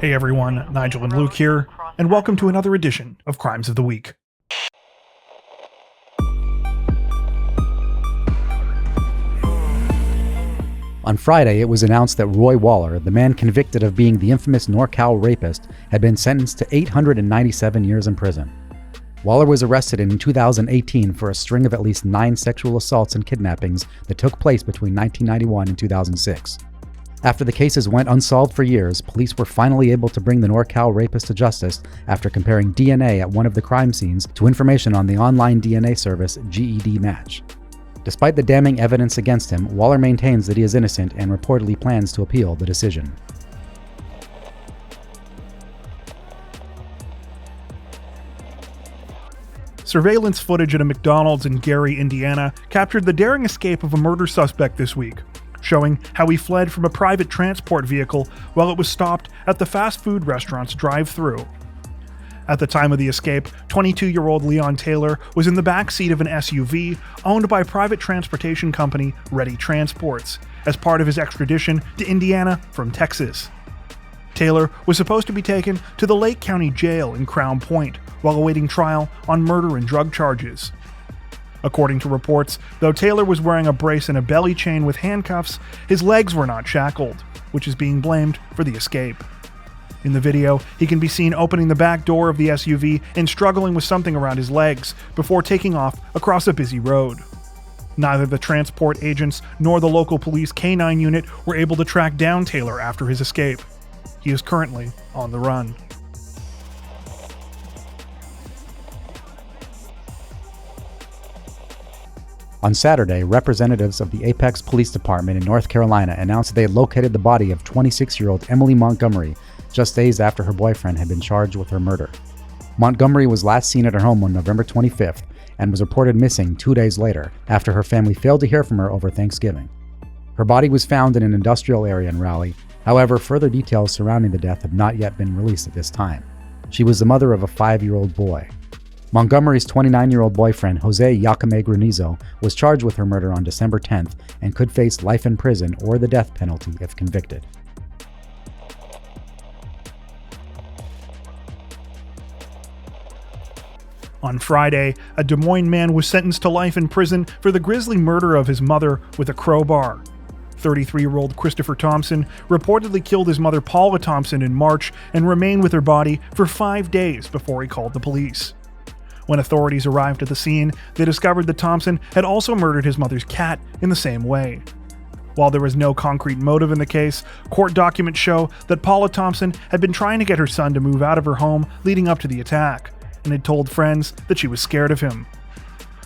Hey everyone, Nigel and Luke here, and welcome to another edition of Crimes of the Week. On Friday, it was announced that Roy Waller, the man convicted of being the infamous NorCal rapist, had been sentenced to 897 years in prison. Waller was arrested in 2018 for a string of at least 9 sexual assaults and kidnappings that took place between 1991 and 2006. After the cases went unsolved for years, police were finally able to bring the NorCal rapist to justice after comparing DNA at one of the crime scenes to information on the online DNA service GED Match. Despite the damning evidence against him, Waller maintains that he is innocent and reportedly plans to appeal the decision. Surveillance footage at a McDonald's in Gary, Indiana, captured the daring escape of a murder suspect this week, showing how he fled from a private transport vehicle while it was stopped at the fast food restaurant's drive-thru. At the time of the escape, 22-year-old Leon Taylor was in the back seat of an SUV owned by private transportation company Ready Transports as part of his extradition to Indiana from Texas. Taylor was supposed to be taken to the Lake County Jail in Crown Point while awaiting trial on murder and drug charges. According to reports, though Taylor was wearing a brace and a belly chain with handcuffs, his legs were not shackled, which is being blamed for the escape. In the video, he can be seen opening the back door of the SUV and struggling with something around his legs before taking off across a busy road. Neither the transport agents nor the local police K-9 unit were able to track down Taylor after his escape. He is currently on the run. On Saturday, representatives of the Apex Police Department in North Carolina announced they had located the body of 26-year-old Emily Montgomery just days after her boyfriend had been charged with her murder. Montgomery was last seen at her home on November 25th and was reported missing 2 days later after her family failed to hear from her over Thanksgiving. Her body was found in an industrial area in Raleigh. However, further details surrounding the death have not yet been released at this time. She was the mother of a 5-year-old boy. Montgomery's 29-year-old boyfriend, Jose Yacame Granizo, was charged with her murder on December 10th and could face life in prison or the death penalty if convicted. On Friday, a Des Moines man was sentenced to life in prison for the grisly murder of his mother with a crowbar. 33-year-old Christopher Thompson reportedly killed his mother Paula Thompson in March and remained with her body for 5 days before he called the police. When authorities arrived at the scene, they discovered that Thompson had also murdered his mother's cat in the same way. While there was no concrete motive in the case, court documents show that Paula Thompson had been trying to get her son to move out of her home leading up to the attack, and had told friends that she was scared of him.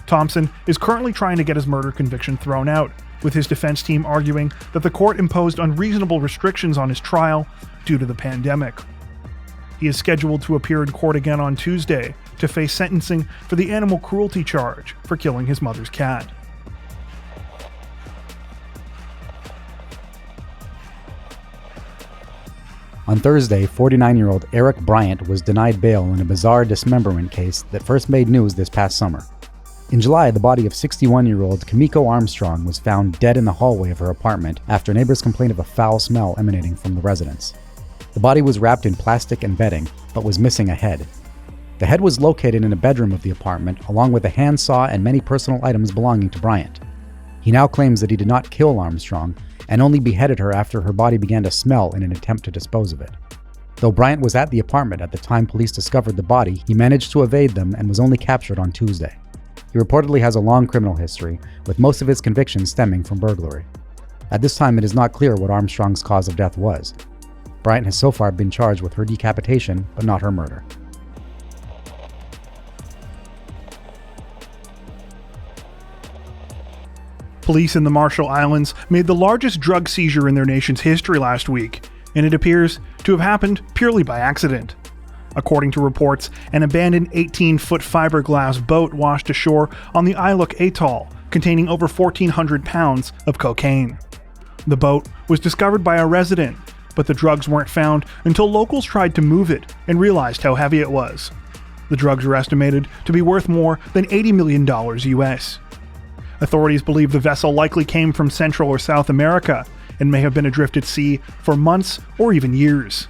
Thompson is currently trying to get his murder conviction thrown out, with his defense team arguing that the court imposed unreasonable restrictions on his trial due to the pandemic. He is scheduled to appear in court again on Tuesday to face sentencing for the animal cruelty charge for killing his mother's cat. On Thursday, 49-year-old Eric Bryant was denied bail in a bizarre dismemberment case that first made news this past summer. In July, the body of 61-year-old Kimiko Armstrong was found dead in the hallway of her apartment after neighbors complained of a foul smell emanating from the residence. The body was wrapped in plastic and bedding, but was missing a head. The head was located in a bedroom of the apartment, along with a handsaw and many personal items belonging to Bryant. He now claims that he did not kill Armstrong, and only beheaded her after her body began to smell in an attempt to dispose of it. Though Bryant was at the apartment at the time police discovered the body, he managed to evade them and was only captured on Tuesday. He reportedly has a long criminal history, with most of his convictions stemming from burglary. At this time, it is not clear what Armstrong's cause of death was. Bryant has so far been charged with her decapitation, but not her murder. Police in the Marshall Islands made the largest drug seizure in their nation's history last week, and it appears to have happened purely by accident. According to reports, an abandoned 18-foot fiberglass boat washed ashore on the Ilook Atoll, containing over 1,400 pounds of cocaine. The boat was discovered by a resident, but the drugs weren't found until locals tried to move it and realized how heavy it was. The drugs were estimated to be worth more than $80 million US. Authorities believe the vessel likely came from Central or South America and may have been adrift at sea for months or even years.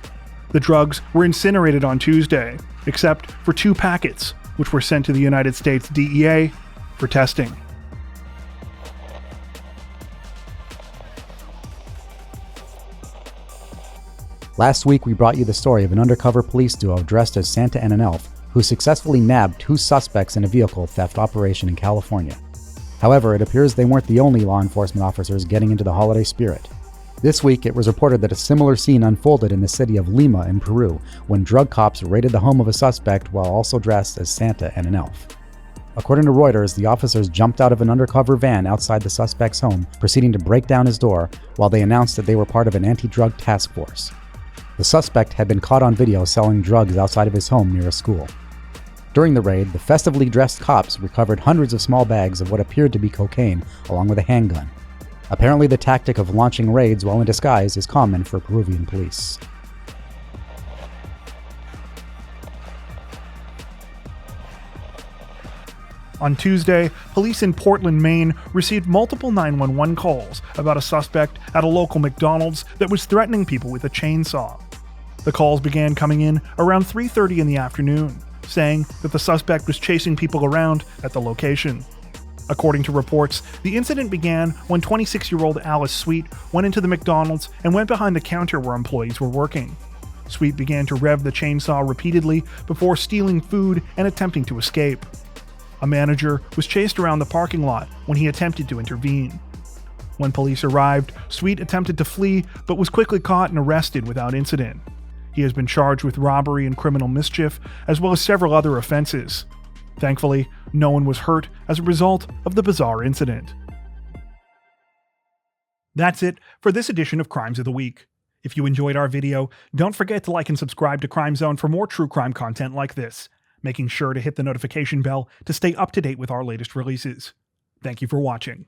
The drugs were incinerated on Tuesday, except for 2 packets, which were sent to the United States DEA for testing. Last week, we brought you the story of an undercover police duo dressed as Santa and an elf who successfully nabbed 2 suspects in a vehicle theft operation in California. However, it appears they weren't the only law enforcement officers getting into the holiday spirit. This week, it was reported that a similar scene unfolded in the city of Lima in Peru when drug cops raided the home of a suspect while also dressed as Santa and an elf. According to Reuters, the officers jumped out of an undercover van outside the suspect's home, proceeding to break down his door while they announced that they were part of an anti-drug task force. The suspect had been caught on video selling drugs outside of his home near a school. During the raid, the festively dressed cops recovered hundreds of small bags of what appeared to be cocaine, along with a handgun. Apparently, the tactic of launching raids while in disguise is common for Peruvian police. On Tuesday, police in Portland, Maine received multiple 911 calls about a suspect at a local McDonald's that was threatening people with a chainsaw. The calls began coming in around 3:30 in the afternoon, saying that the suspect was chasing people around at the location. According to reports, the incident began when 26-year-old Alice Sweet went into the McDonald's and went behind the counter where employees were working. Sweet began to rev the chainsaw repeatedly before stealing food and attempting to escape. A manager was chased around the parking lot when he attempted to intervene. When police arrived, Sweet attempted to flee but was quickly caught and arrested without incident. He has been charged with robbery and criminal mischief, as well as several other offenses. Thankfully, no one was hurt as a result of the bizarre incident. That's it for this edition of Crimes of the Week. If you enjoyed our video, don't forget to like and subscribe to Crime Zone for more true crime content like this, making sure to hit the notification bell to stay up to date with our latest releases. Thank you for watching.